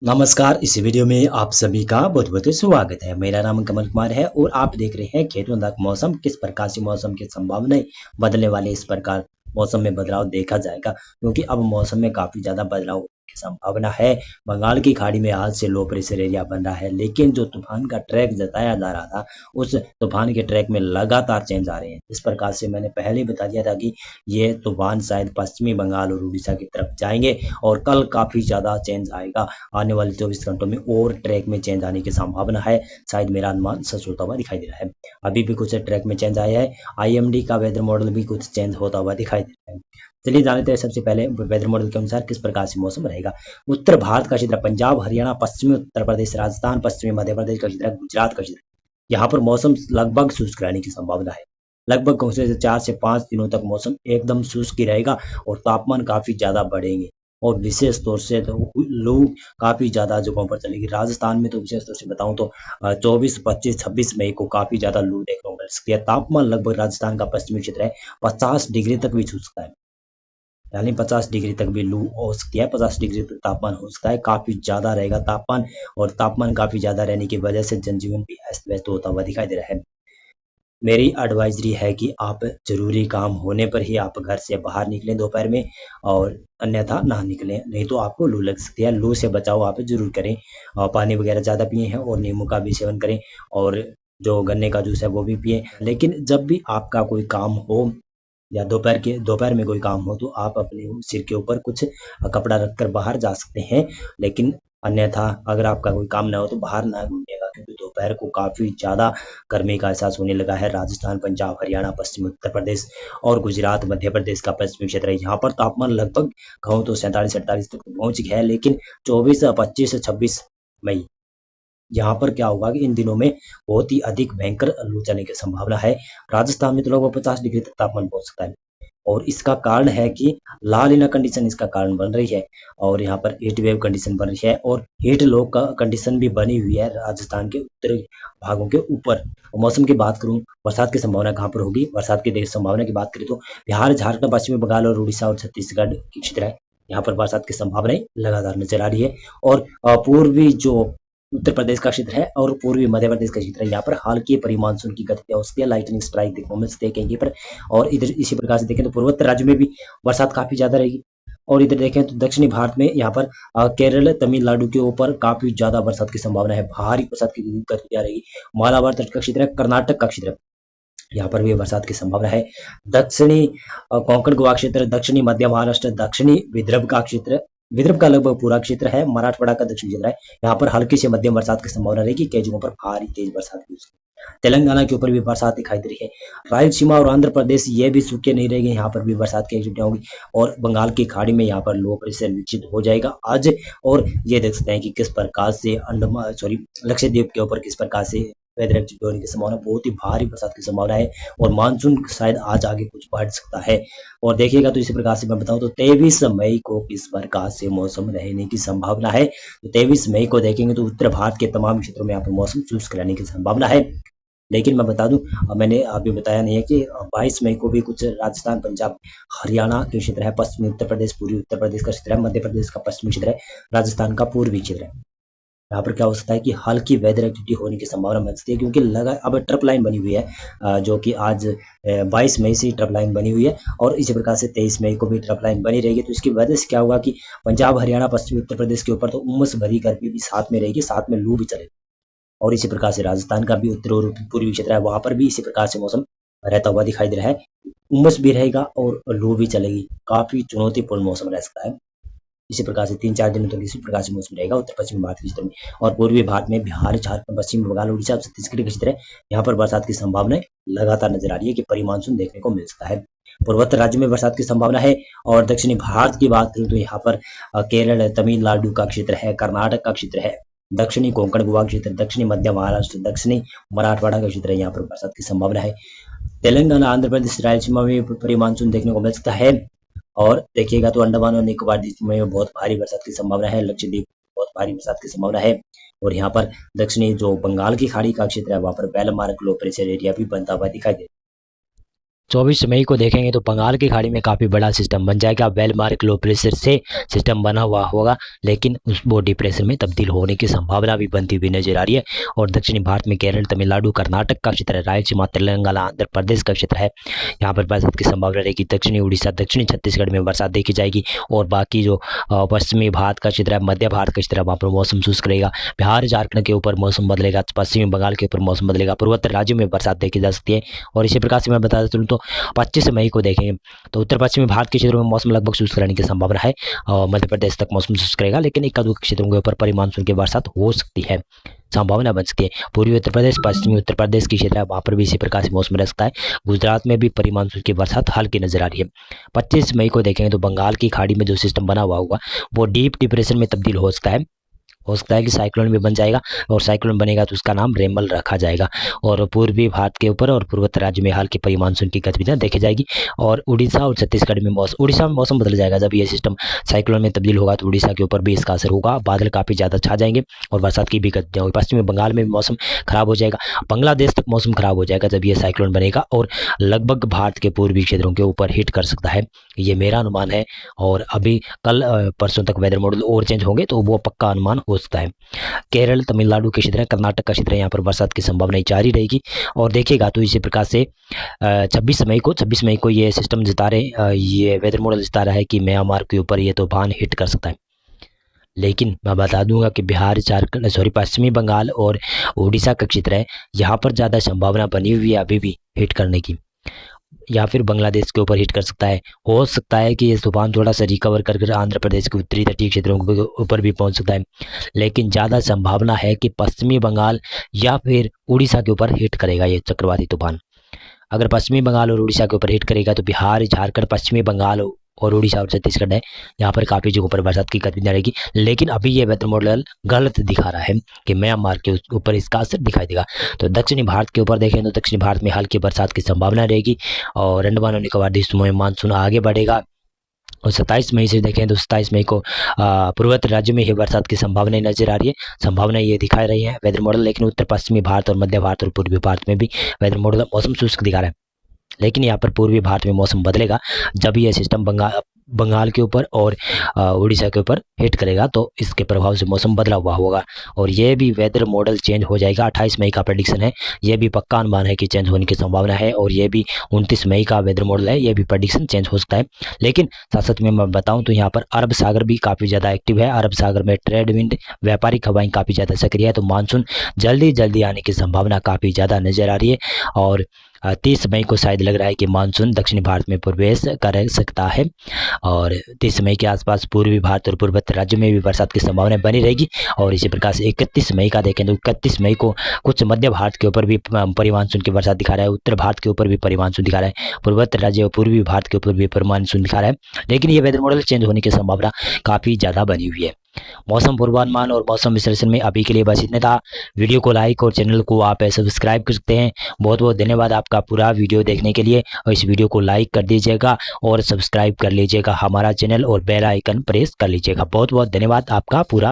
नमस्कार। इस वीडियो में आप सभी का बहुत बहुत स्वागत है। मेरा नाम कमल कुमार है और आप देख रहे हैं खेतों तक मौसम। किस प्रकार से मौसम की संभावनाएं बदलने वाले इस प्रकार मौसम में बदलाव देखा जाएगा, क्योंकि अब मौसम में काफी ज्यादा बदलाव की संभावना है। बंगाल की खाड़ी में आज से लो प्रेशर एरिया बन रहा है, लेकिन जो तूफान का ट्रैक जताया जा रहा था उस तूफान के ट्रैक में लगातार चेंज आ रहे हैं। इस प्रकार से मैंने पहले ही बता दिया था कि ये तूफान शायद पश्चिमी बंगाल और उड़ीसा की तरफ जाएंगे और कल काफी ज्यादा चेंज आएगा। आने वाले 24 घंटों में और ट्रैक में चेंज आने की संभावना है। शायद मेरा अनुमान सच होता हुआ दिखाई दे रहा है। अभी भी कुछ ट्रैक में चेंज आया है। आईएमडी का वेदर मॉडल भी कुछ चेंज होता हुआ दिखाई दे रहा है। चलिए जानते हैं सबसे पहले वेदर मॉडल के अनुसार किस प्रकार से मौसम रहेगा। उत्तर भारत का क्षेत्र पंजाब, हरियाणा, पश्चिमी उत्तर प्रदेश, राजस्थान, पश्चिमी मध्य प्रदेश का क्षेत्र, गुजरात का क्षेत्र, यहाँ पर मौसम लगभग शुष्क रहने की संभावना है। लगभग 4 से 5 दिनों तक मौसम एकदम शुष्क ही रहेगा और तापमान काफी ज्यादा बढ़ेंगे। और विशेष तौर से तो लू काफी ज्यादा जगहों पर चलेगी। राजस्थान में तो विशेष तौर से बताऊं तो 24, 25, 26 मई को काफी ज्यादा लू देखने को मिल सकती है। तापमान लगभग राजस्थान का पश्चिमी क्षेत्र है 50 डिग्री तक भी छू सकता है, यानी 50 डिग्री तक भी लू हो सकती है। 50 डिग्री तक तापमान हो सकता है, काफी ज्यादा रहेगा तापमान। और तापमान काफी ज्यादा रहने की वजह से जनजीवन भी अस्त व्यस्त होता हुआ दिखाई दे रहा है। मेरी एडवाइजरी है कि आप जरूरी काम होने पर ही आप घर से बाहर निकलें दोपहर में, और अन्यथा ना निकलें, नहीं तो आपको लू लग सकती है। लू से बचाव आप जरूर करें। पानी वगैरह ज़्यादा पिए हैं और नींबू का भी सेवन करें, और जो गन्ने का जूस है वो भी पिए। लेकिन जब भी आपका कोई काम हो या दोपहर में कोई काम हो तो आप अपने सिर के ऊपर कुछ कपड़ा रखकर बाहर जा सकते हैं। लेकिन अन्यथा अगर आपका कोई काम ना हो तो बाहर ना घूमिएगा, क्योंकि दोपहर को काफी ज्यादा गर्मी का एहसास होने लगा है। राजस्थान, पंजाब, हरियाणा, पश्चिमी उत्तर प्रदेश और गुजरात मध्य प्रदेश का पश्चिमी क्षेत्र है, यहाँ पर तापमान लगभग कहूँ तो 47-48 तक पहुंच गया है। लेकिन 24, 25, 26 मई यहाँ पर क्या होगा कि इन दिनों में बहुत ही अधिक भयंकर लू चलने की संभावना है। राजस्थान में तो लगभग 50 डिग्री तक तापमान पहुंच सकता है, और इसका कारण है कि लालिना कंडीशन इसका कारण बन रही है। और यहाँ पर हीट वेव कंडीशन बन रही है और हीट लो का कंडीशन भी बनी हुई है राजस्थान के उत्तरी भागों के ऊपर। मौसम की बात करूं, बरसात की संभावना कहाँ पर होगी, बरसात की संभावना की बात करें तो बिहार, झारखंड, पश्चिमी बंगाल और उड़ीसा और छत्तीसगढ़ की क्षेत्र है, यहाँ पर बरसात की संभावनाएं लगातार नजर आ रही है। और पूर्वी जो उत्तर प्रदेश का क्षेत्र है और पूर्वी मध्य प्रदेश का क्षेत्र है, यहाँ पर हल्की परी मानसून की गति हो सकती है। लाइटनिंग स्ट्राइक देखने को मिल सकती है कहीं पर। और इधर इसी प्रकार से देखें तो पूर्वोत्तर राज्य में भी बरसात काफी ज्यादा रहेगी। और इधर देखें तो दक्षिणी भारत में यहाँ पर केरल, तमिलनाडु के ऊपर काफी ज्यादा बरसात की संभावना है। भारी बरसात की गति रहेगी। मालाबार तट का क्षेत्र है, कर्नाटक का क्षेत्र है, यहाँ पर भी बरसात की संभावना है। दक्षिणी कोंकण गोवा क्षेत्र, दक्षिणी मध्य महाराष्ट्र, दक्षिणी विदर्भ का क्षेत्र, विदर्भ का लगभग पूरा क्षेत्र है, मराठवाड़ा का दक्षिण क्षेत्र है, यहाँ पर हल्की से मध्यम बरसात की संभावना रहेगी। कई जगहों पर भारी तेज बरसात की। तेलंगाना के ऊपर भी बरसात दिखाई दे रही है। रायलसीमा और आंध्र प्रदेश ये भी सूखे नहीं रहेंगे, यहाँ पर भी बरसात की एक्टिविटी होगी। और बंगाल की खाड़ी में यहाँ पर लो प्रेशर विकसित हो जाएगा आज। और ये देख सकते हैं कि किस प्रकार से अंडमान लक्षद्वीप के ऊपर किस प्रकार से वेदर एक्टिविटी होने की संभावना, बहुत ही भारी बरसात की संभावना है। और मानसून शायद आज आगे कुछ बढ़ सकता है। और देखिएगा तो इसी प्रकार से मैं बताऊं तो 23 मई को किस प्रकार से मौसम रहने की संभावना है। तो 23 मई को देखेंगे तो उत्तर भारत के तमाम क्षेत्रों में यहाँ पर मौसम शुष्क रहने की संभावना है। लेकिन मैं बता दूं, मैंने अभी बताया नहीं है कि 22 मई को भी कुछ राजस्थान, पंजाब, हरियाणा के क्षेत्र है, पश्चिमी उत्तर प्रदेश, पूर्वी उत्तर प्रदेश का क्षेत्र है, मध्य प्रदेश का पश्चिमी क्षेत्र है, राजस्थान का पूर्वी क्षेत्र है। यहाँ पर क्या हो सकता है कि हल्की वेदर एक्टिविटी होने की संभावना बन सकती है, क्योंकि लगा अब ट्रप लाइन बनी हुई है, जो कि आज 22 मई से ट्रप लाइन बनी हुई है। और इसी प्रकार से 23 मई को भी ट्रप लाइन बनी रहेगी। तो इसकी वजह से क्या होगा कि पंजाब, हरियाणा, पश्चिमी उत्तर प्रदेश के ऊपर तो उमस भरी गर्मी भी साथ में रहेगी, साथ में लू भी चलेगी। और इसी प्रकार से राजस्थान का भी उत्तर और पूर्वी क्षेत्र है, वहां पर भी इसी प्रकार से मौसम रहता हुआ दिखाई दे रहा है। उमस भी रहेगा और लू भी चलेगी। काफी चुनौतीपूर्ण मौसम रह सकता है। इसी प्रकार से 3-4 दिनों तक इसी प्रकार से मौसम रहेगा उत्तर पश्चिमी भारत के क्षेत्र में। और पूर्वी भारत में बिहार, झारखंड, पश्चिम बंगाल, उड़ीसा, छत्तीसगढ़ के क्षेत्र है, यहाँ पर बरसात की संभावना लगातार नजर आ रही है कि परी मानसून देखने को मिल सकता है। पूर्वोत्तर राज्य में बरसात की संभावना है। और दक्षिणी भारत की बात करूं तो यहाँ पर केरल, तमिलनाडु का क्षेत्र है, कर्नाटक का क्षेत्र है, दक्षिणी कोंकण गोवा क्षेत्र, दक्षिणी मध्य महाराष्ट्र, दक्षिणी मराठवाड़ा का क्षेत्र है, यहाँ पर बरसात की संभावना है। तेलंगाना, आंध्र प्रदेश, रायलसीमा में परी मानसून देखने को मिल सकता है। और देखिएगा तो अंडमान और निकोबार द्वीप में बहुत भारी बरसात की संभावना है। लक्षद्वीप बहुत भारी बरसात की संभावना है। और यहाँ पर दक्षिणी जो बंगाल की खाड़ी का क्षेत्र है, वहां पर बेलमार्क लो प्रेशर एरिया भी बनता हुआ दिखाई दे। 24 मई को देखेंगे तो बंगाल की खाड़ी में काफ़ी बड़ा सिस्टम बन जाएगा। वेल मार्क लो प्रेशर से सिस्टम बना हुआ होगा, लेकिन वो डिप्रेशन में तब्दील होने की संभावना भी बनती हुई नजर आ रही है। और दक्षिणी भारत में केरल, तमिलनाडु, कर्नाटक का क्षेत्र है, रायलसीमा, तेलंगाना, आंध्र प्रदेश का क्षेत्र है, यहाँ पर बरसात की संभावना रहेगी। दक्षिणी उड़ीसा, दक्षिणी छत्तीसगढ़ में बरसात देखी जाएगी। और बाकी जो पश्चिमी भारत का क्षेत्र है, मध्य भारत का क्षेत्र है, वहाँ पर मौसम शुष्क रहेगा। बिहार, झारखंड के ऊपर मौसम बदलेगा, पश्चिमी बंगाल के ऊपर मौसम बदलेगा, पूर्वोत्तर राज्यों में बरसात देखी जा सकती है। और इसी प्रकार से मैं बता दूं तो 25 मई को देखेंगे तो उत्तर पश्चिमी भारत के क्षेत्रों में मौसम लगभग शुष्क रहने की संभावना है। मध्य प्रदेश तक मौसम शुष्क रहेगा, लेकिन एक आध क्षेत्रों के ऊपर परिमानसून की बरसात हो सकती है, संभावना बन सकती है। पूर्वी उत्तर प्रदेश, पश्चिमी उत्तर प्रदेश की क्षेत्र है, वहाँ पर भी इसी प्रकार से मौसम रह सकता है। गुजरात में भी परिमानसून की बरसात हल्की नजर आ रही है। 25 मई को देखेंगे तो बंगाल की खाड़ी में जो सिस्टम बना हुआ होगा वो डीप डिप्रेशन में तब्दील हो सकता है। कि साइक्लोन भी बन जाएगा, और साइक्लोन बनेगा तो उसका नाम रेमल रखा जाएगा। और पूर्वी भारत के ऊपर और पूर्वोत्तर राज्य में हल्की परिमानसून की गतिविधियां देखी जाएगी। और उड़ीसा और छत्तीसगढ़ में उड़ीसा में मौसम बदल जाएगा। जब ये सिस्टम साइक्लोन में तब्दील होगा तो उड़ीसा के ऊपर भी इसका असर होगा, बादल काफ़ी ज़्यादा छा जाएंगे और बरसात की भी गतिविधियां होगी। पश्चिमी बंगाल में भी मौसम खराब हो जाएगा, बांग्लादेश तक मौसम खराब हो जाएगा जब ये साइक्लोन बनेगा, और लगभग भारत के पूर्वी क्षेत्रों के ऊपर हिट कर सकता है, ये मेरा अनुमान है। और अभी कल परसों तक वेदर मॉडल और चेंज होंगे तो वो पक्का अनुमान हो सकता है। केरल, तमिलनाडु के क्षेत्र है, कर्नाटक का क्षेत्र है, यहाँ पर बरसात की संभावना जारी रहेगी। और देखिएगा तो इसी प्रकार से 26 मई को ये सिस्टम जता रहे, ये वेदर मॉडल जता रहा है कि म्यांमार के ऊपर ये तूफान हिट कर सकता है। लेकिन मैं बता दूंगा कि बिहार, झारखंड, पश्चिमी बंगाल और उड़ीसा का क्षेत्र है, यहाँ पर ज़्यादा संभावना बनी हुई है अभी भी हिट करने की, या फिर बांग्लादेश के ऊपर हिट कर सकता है। हो सकता है कि ये तूफान थोड़ा सा रिकवर कर आंध्र प्रदेश के उत्तरी तटीय क्षेत्रों के ऊपर भी पहुंच सकता है, लेकिन ज़्यादा संभावना है कि पश्चिमी बंगाल या फिर उड़ीसा के ऊपर हिट करेगा ये चक्रवाती तूफान। अगर पश्चिमी बंगाल और उड़ीसा के ऊपर हिट करेगा तो बिहार, झारखंड, पश्चिमी बंगाल और उड़ीसा और छत्तीसगढ़ है, यहाँ पर काफ़ी जगहों पर बरसात की गतिविधियाँ रहेगी। लेकिन अभी ये वेदर मॉडल गलत दिखा रहा है कि म्यांमार के ऊपर इसका असर दिखाई देगा। तो दक्षिणी भारत के ऊपर देखें तो दक्षिणी भारत में हल्की बरसात की संभावना रहेगी, और अंडमान और निकोबार द्वीपों में मानसून आगे बढ़ेगा। और 27 मई से देखें तो 27 मई को पूर्वोत्तर राज्यों में ही बरसात की संभावना नजर आ रही है, संभावना ये दिखा रही है वेदर मॉडल। लेकिन उत्तर पश्चिमी भारत और मध्य भारत और पूर्वी भारत में भी वेदर मॉडल मौसम शुष्क दिखा रहा है। लेकिन यहाँ पर पूर्वी भारत में मौसम बदलेगा जब ये सिस्टम बंगाल के ऊपर और उड़ीसा के ऊपर हिट करेगा, तो इसके प्रभाव से मौसम बदला हुआ होगा, और ये भी वेदर मॉडल चेंज हो जाएगा। 28 मई का प्रेडिक्शन है, ये भी पक्का अनुमान है कि चेंज होने की संभावना है। और ये भी 29 मई का वेदर मॉडल है, ये भी प्रेडिक्शन चेंज हो सकता है। लेकिन साथ साथ में मैं बताऊं तो यहाँ पर अरब सागर भी काफ़ी ज़्यादा एक्टिव है, अरब सागर में ट्रेड विंड, व्यापारिक हवाएं काफ़ी ज़्यादा सक्रिय है, तो मानसून जल्दी आने की संभावना काफ़ी ज़्यादा नजर आ रही है। और 30 मई को शायद लग रहा है कि मानसून दक्षिणी भारत में प्रवेश कर सकता है, और 30 मई के आसपास पूर्वी भारत और पूर्वोत्तर राज्यों में भी बरसात की संभावना बनी रहेगी। और इसी प्रकार से 31 मई का देखें तो 31 मई को कुछ मध्य भारत के ऊपर भी परिमानसून की बरसात दिखा रहा है, उत्तर भारत के ऊपर भी परिमानसून दिखा रहा है, पूर्वोत्तर राज्य और पूर्वी भारत के ऊपर भी परिमानसून दिखा रहा है। लेकिन ये वेदर मॉडल चेंज होने की संभावना काफ़ी ज़्यादा बनी हुई है। मौसम पूर्वानुमान और मौसम विश्लेषण में अभी के लिए बस इतना था। वीडियो को लाइक और चैनल को आप सब्सक्राइब कर सकते हैं। बहुत बहुत धन्यवाद आपका पूरा वीडियो देखने के लिए, और इस वीडियो को लाइक कर दीजिएगा और सब्सक्राइब कर लीजिएगा हमारा चैनल, और बेल आइकन प्रेस कर लीजिएगा। बहुत बहुत धन्यवाद आपका पूरा।